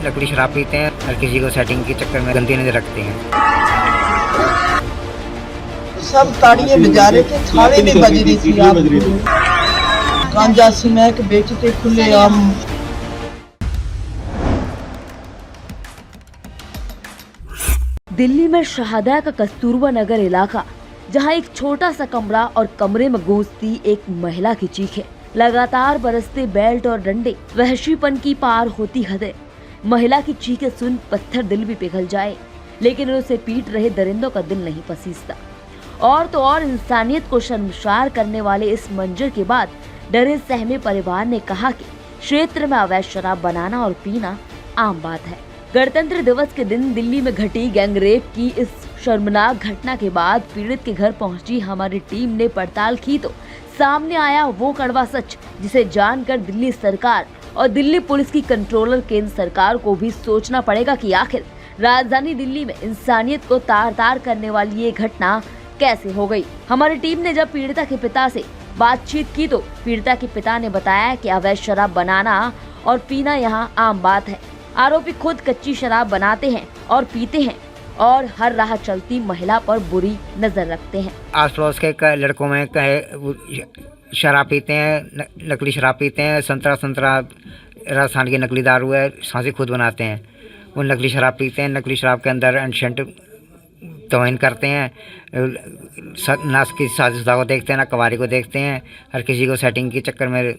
नकली शराब पीते हैं और किसी को सेटिंग के चक्कर में गंदी नजर रखते हैं। सब ताड़ियां बजा रहे थे, थाली भी बज रही थी। आप गांजा स्मैक बेचते खुले आम। दिल्ली में शहादा का कस्तूरबा नगर इलाका, जहां एक छोटा सा कमरा और कमरे में गूंजती एक महिला की चीख है। लगातार बरसते बेल्ट और डंडे वहशीपन की पार होती हदें। महिला की चीखें सुन पत्थर दिल भी पिघल जाए, लेकिन उसे पीट रहे दरिंदों का दिल नहीं पसीजता। और तो और इंसानियत को शर्मसार करने वाले इस मंजर के बाद डरे सहमे परिवार ने कहा कि क्षेत्र में अवैध शराब बनाना और पीना आम बात है। गणतंत्र दिवस के दिन दिल्ली में घटी गैंगरेप की इस शर्मनाक घटना के बाद पीड़ित के घर पहुंची हमारी टीम ने पड़ताल की तो सामने आया वो कड़वा सच, जिसे जानकर दिल्ली सरकार और दिल्ली पुलिस की कंट्रोलर केंद्र सरकार को भी सोचना पड़ेगा कि आखिर राजधानी दिल्ली में इंसानियत को तार तार करने वाली ये घटना कैसे हो गई। हमारी टीम ने जब पीड़िता के पिता से बातचीत की तो पीड़िता के पिता ने बताया कि अवैध शराब बनाना और पीना यहाँ आम बात है। आरोपी खुद कच्ची शराब बनाते हैं और पीते हैं और हर राह चलती महिला पर बुरी नजर रखते हैं। आस पड़ोस के लड़कों में कहे शराब पीते हैं, नकली शराब पीते हैं। संतरा राजस्थान की नकली दारू है, सांसी खुद बनाते हैं। वो नकली शराब पीते हैं। नकली शराब के अंदर एंशेंट तौहीन करते हैं। ना किसी शादीशुदा को देखते हैं, ना कवारी को देखते हैं। हर किसी को सेटिंग के चक्कर में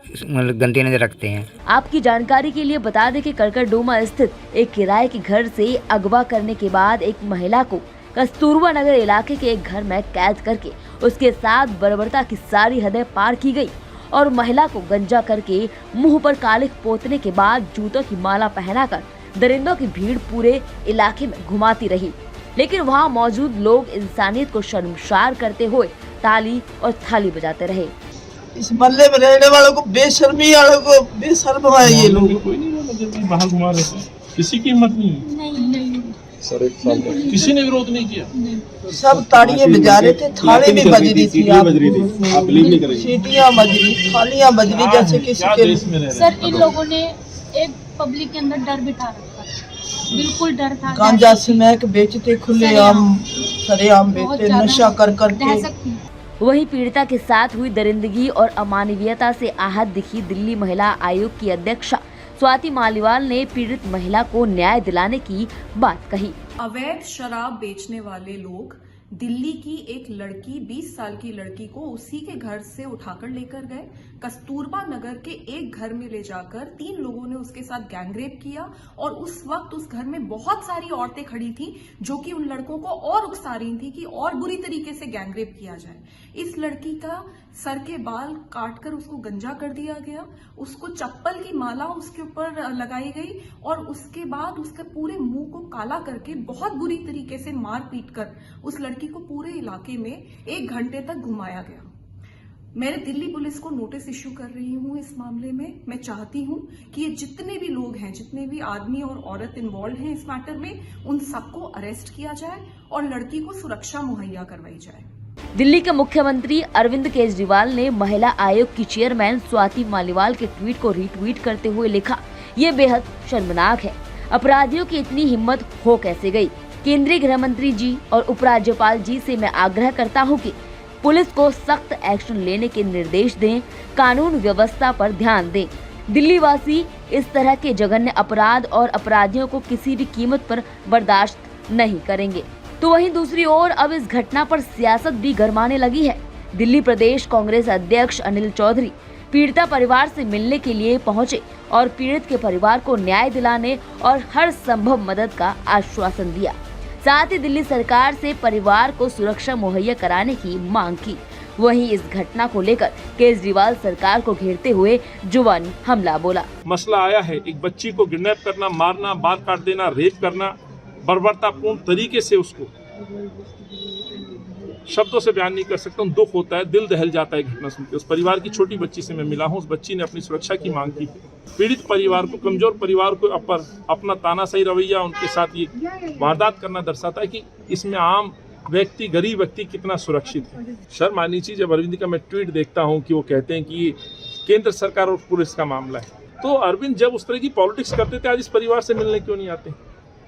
गंदी नजर रखते हैं। आपकी जानकारी के लिए बता दें कि करकरडोमा स्थित एक किराए के घर से अगवा करने के बाद एक महिला को कस्तूरबा नगर इलाके के एक घर में कैद करके उसके साथ बर्बरता की सारी हदें पार की गई और महिला को गंजा करके मुंह पर कालिख पोतने के बाद जूतों की माला पहनाकर दरिंदों की भीड़ पूरे इलाके में घुमाती रही। लेकिन वहां मौजूद लोग इंसानियत को शर्मसार करते हुए ताली और थाली बजाते रहे। इस मल्ले में रहने वालों को बेशर्मी वालों को बेशर्म है ये लोग। कोई नहीं बोला जब बाहर घुमा रहे थे, किसी की हिम्मत नहीं सर, एक साल किसी ने विरोध नहीं किया। सब ताड़ियां बजा रहे थे, थाली भी बज रही थी। आप बिलीव नहीं करेंगे, सीटियां बज रही, थालियां बज रही जैसे किसी के। सर इन लोगों ने एक पब्लिक के अंदर डर बिठा रखा, बिल्कुल डर था। गांजा स्मैक बेचते खुले आम, सरेआम बेचते नशा कर करके। वहीं पीड़िता के साथ हुई दरिंदगी और अमानवीयता से आहत दिखी दिल्ली महिला आयोग की अध्यक्षा स्वाति मालीवाल ने पीड़ित महिला को न्याय दिलाने की बात कही। अवैध शराब बेचने वाले लोग दिल्ली की एक लड़की 20 साल की लड़की को उसी के घर से उठाकर लेकर गए। कस्तूरबा नगर के एक घर में ले जाकर 3 लोगों ने उसके साथ गैंगरेप किया और उस वक्त उस घर में बहुत सारी औरतें खड़ी थी जो कि उन लड़कों को और उकसा रही थी कि और बुरी तरीके से गैंगरेप किया जाए। इस लड़की का सर के बाल काटकर उसको गंजा कर दिया गया, उसको चप्पल की माला उसके ऊपर लगाई गई और उसके बाद उसके पूरे मुंह को काला करके बहुत बुरी तरीके से मार पीट कर उस लड़की को पूरे इलाके में 1 घंटे तक घुमाया गया। मैं दिल्ली पुलिस को नोटिस इश्यू कर रही हूं इस मामले में। मैं चाहती हूं कि ये जितने भी लोग हैं, जितने भी आदमी और औरत इन्वॉल्व हैं इस मैटर में, उन सबको अरेस्ट किया जाए और लड़की को सुरक्षा मुहैया करवाई जाए। दिल्ली के मुख्यमंत्री अरविंद केजरीवाल ने महिला आयोग की चेयरमैन स्वाति मालीवाल के ट्वीट को रीट्वीट करते हुए लिखा, ये बेहद शर्मनाक है। अपराधियों की इतनी हिम्मत हो कैसे गई। केंद्रीय गृह मंत्री जी और उपराज्यपाल जी से मैं आग्रह करता हूं कि पुलिस को सख्त एक्शन लेने के निर्देश दें, कानून व्यवस्था पर ध्यान दें। दिल्ली वासी इस तरह के जघन्य अपराध और अपराधियों को किसी भी कीमत पर बर्दाश्त नहीं करेंगे। तो वहीं दूसरी ओर अब इस घटना पर सियासत भी गरमाने लगी है। दिल्ली प्रदेश कांग्रेस अध्यक्ष अनिल चौधरी पीड़िता परिवार से मिलने के लिए पहुंचे और पीड़ित के परिवार को न्याय दिलाने और हर संभव मदद का आश्वासन दिया। साथ ही दिल्ली सरकार से परिवार को सुरक्षा मुहैया कराने की मांग की। वहीं इस घटना को लेकर केजरीवाल सरकार को घेरते हुए जुबानी हमला बोला। मसला आया है, एक बच्ची को किडनैप करना, मारना, बाल काट देना, रेप करना, बर्बरतापूर्ण तरीके से उसको शब्दों से बयान नहीं कर सकता हूँ। दुख होता है, दिल दहल जाता है घटना सुनकर। उस परिवार की छोटी बच्ची से मैं मिला हूँ। उस बच्ची ने अपनी सुरक्षा की मांग की। पीड़ित परिवार को, कमजोर परिवार को अपना तानाशाही रवैया उनके साथ ये वारदात करना दर्शाता है कि इसमें आम व्यक्ति, गरीब व्यक्ति कितना सुरक्षित है। शर्म आनी चाहिए जब अरविंद का मैं ट्वीट देखता हूँ कि वो कहते हैं कि केंद्र सरकार और पुलिस का मामला है। तो अरविंद जब उस तरह की पॉलिटिक्स करते थे, आज इस परिवार से मिलने क्यों नहीं आते?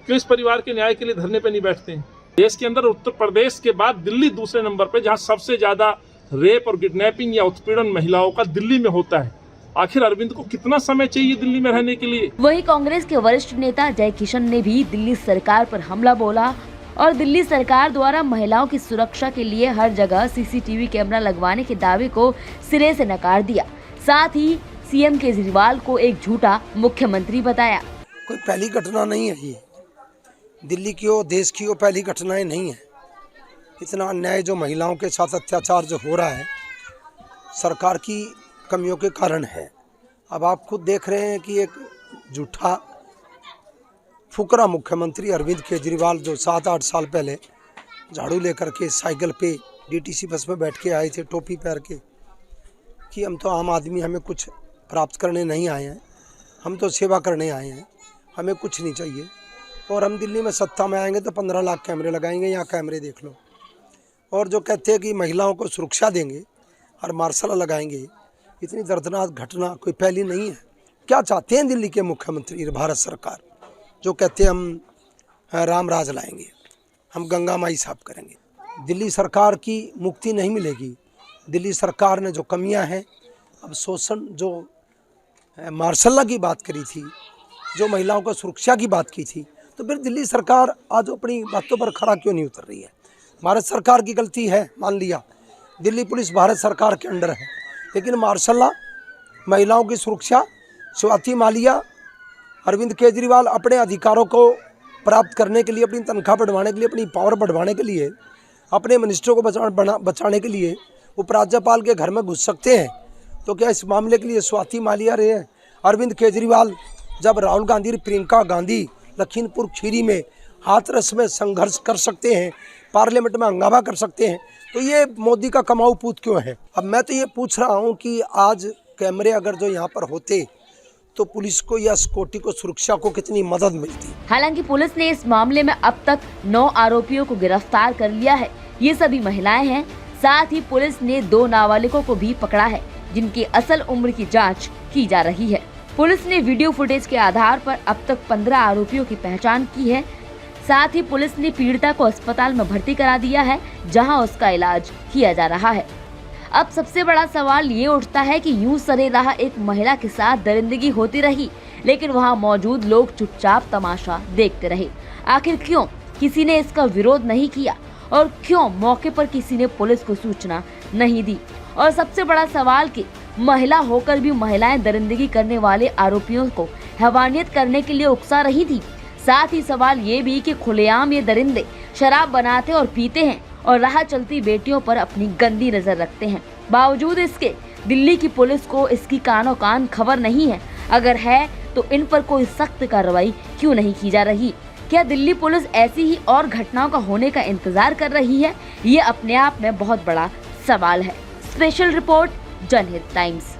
क्यों इस परिवार के न्याय के लिए धरने पे नहीं बैठते हैं? देश के अंदर उत्तर प्रदेश के बाद दिल्ली दूसरे नंबर पे, जहां सबसे ज्यादा रेप और किडनैपिंग या उत्पीड़न महिलाओं का दिल्ली में होता है। आखिर अरविंद को कितना समय चाहिए दिल्ली में रहने के लिए? वहीं कांग्रेस के वरिष्ठ नेता जय किशन ने भी दिल्ली सरकार पर हमला बोला और दिल्ली सरकार द्वारा महिलाओं की सुरक्षा के लिए हर जगह सीसीटीवी कैमरा लगवाने के दावे को सिरे से नकार दिया। साथ ही सीएम केजरीवाल को एक झूठा मुख्यमंत्री बताया। कोई पहली घटना नहीं है ये, दिल्ली की और देश की वो पहली घटनाएं नहीं है। इतना अन्याय जो महिलाओं के साथ अत्याचार जो हो रहा है सरकार की कमियों के कारण है। अब आप खुद देख रहे हैं कि एक झूठा फुकरा मुख्यमंत्री अरविंद केजरीवाल जो 7-8 साल पहले झाड़ू लेकर के साइकिल पे डीटीसी बस में बैठ के आए थे टोपी पहन के कि हम तो आम आदमी, हमें कुछ प्राप्त करने नहीं आए हैं, हम तो सेवा करने आए हैं, हमें कुछ नहीं चाहिए और हम दिल्ली में सत्ता में आएंगे तो 15 लाख कैमरे लगाएंगे, यहाँ कैमरे देख लो। और जो कहते हैं कि महिलाओं को सुरक्षा देंगे और मार्शल लगाएंगे, इतनी दर्दनाक घटना कोई पहली नहीं है। क्या चाहते हैं दिल्ली के मुख्यमंत्री भारत सरकार, जो कहते हैं हम राम राज लाएंगे, हम गंगा माई साफ करेंगे? दिल्ली सरकार की मुक्ति नहीं मिलेगी। दिल्ली सरकार ने जो कमियां हैं, अब शोषण, जो मार्शल की बात करी थी, जो महिलाओं को सुरक्षा की बात की थी, तो फिर दिल्ली सरकार आज अपनी बातों पर खरा क्यों नहीं उतर रही है? भारत सरकार की गलती है, मान लिया, दिल्ली पुलिस भारत सरकार के अंडर है, लेकिन मार्शल, महिलाओं की सुरक्षा, स्वाति मालिया, अरविंद केजरीवाल अपने अधिकारों को प्राप्त करने के लिए, अपनी तनख्वाह बढ़वाने के लिए, अपनी पावर बढ़वाने के लिए, अपने मिनिस्टरों को बचाने के लिए उपराज्यपाल के घर में घुस सकते हैं। तो क्या इस मामले के लिए स्वाति मालिया रहे हैं? अरविंद केजरीवाल जब राहुल गांधी, प्रियंका गांधी लखीमपुर खीरी में हाथरस में संघर्ष कर सकते हैं, पार्लियामेंट में हंगामा कर सकते हैं, तो ये मोदी का कमाऊ पूत क्यों है? अब मैं तो ये पूछ रहा हूँ कि आज कैमरे अगर जो यहाँ पर होते तो पुलिस को या सिक्योरिटी को, सुरक्षा को कितनी मदद मिलती। हालांकि पुलिस ने इस मामले में अब तक 9 आरोपियों को गिरफ्तार कर लिया है। ये सभी महिलाएं हैं। साथ ही पुलिस ने 2 नाबालिगों को भी पकड़ा है, जिनकी असल उम्र की जांच की जा रही है। पुलिस ने वीडियो फुटेज के आधार पर अब तक 15 आरोपियों की पहचान की है। साथ ही पुलिस ने पीड़िता को अस्पताल में भर्ती करा दिया है, जहां उसका इलाज किया जा रहा है। अब सबसे बड़ा सवाल ये उठता है कि यूं सरेराह एक महिला के साथ दरिंदगी होती रही, लेकिन वहां मौजूद लोग चुपचाप तमाशा देखते रहे। आखिर क्यों किसी ने इसका विरोध नहीं किया और क्यों मौके पर किसी ने पुलिस को सूचना नहीं दी? और सबसे बड़ा सवाल कि महिला होकर भी महिलाएं दरिंदगी करने वाले आरोपियों को हैवानियत करने के लिए उकसा रही थी। साथ ही सवाल ये भी कि खुलेआम ये दरिंदे शराब बनाते और पीते हैं और राह चलती बेटियों पर अपनी गंदी नजर रखते हैं। बावजूद इसके दिल्ली की पुलिस को इसकी कानो कान खबर नहीं है। अगर है तो इन पर कोई सख्त कार्रवाई क्यों नहीं की जा रही? क्या दिल्ली पुलिस ऐसी ही और घटनाओं का होने का इंतजार कर रही है? ये अपने आप में बहुत बड़ा सवाल है। स्पेशल रिपोर्ट, जनहित टाइम्स।